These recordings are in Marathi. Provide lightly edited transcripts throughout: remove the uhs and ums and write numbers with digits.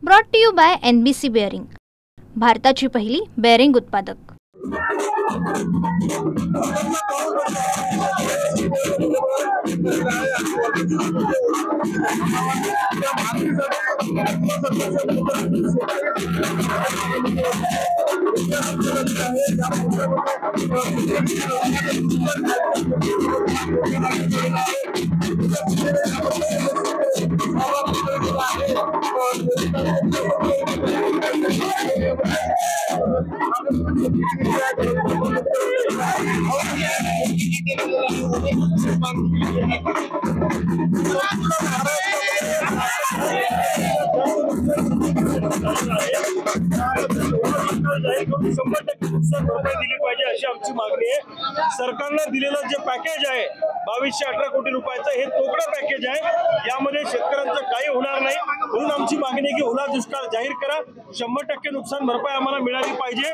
Brought to you by NBC bearing, भारताची पहिली बेअरिंग उत्पादक। दिली पाहिजे अशी आमची मागणी आहे। सरकारने दिलेलं जे पॅकेज आहे 2218 कोटी रुपयाचं, हे तोकडं पॅकेज आहे। यामध्ये शेतकऱ्यांचं काही होणार नाही, म्हणून आमची मागणी आहे की ओला दुष्काळ जाहीर करा, 100% नुकसान भरपाई आम्हाला मिळाली पाहिजे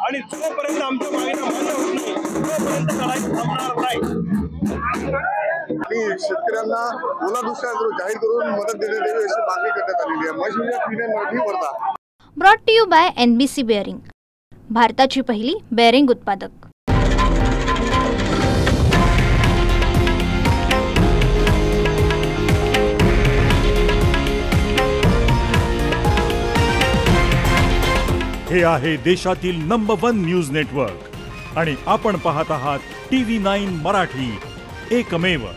आणि जोपर्यंत आमच्या मागण्या मान्य होत नाही तोपर्यंत लढाई थांबणार नाही। आणि शेतकऱ्यांना ओला दुष्काळ जाहीर करून मदत देण्यात यावी अशी मागणी करण्यात आलेली आहे। Mahesh Marathi, Wardha. Brought to you by NBC bearing, भारताची पहिली बेअरिंग उत्पादक। हे आहे देशातील नंबर 1 न्यूज नेटवर्क आणि आपण पाहत आहात TV9 मराठी, एकमेव।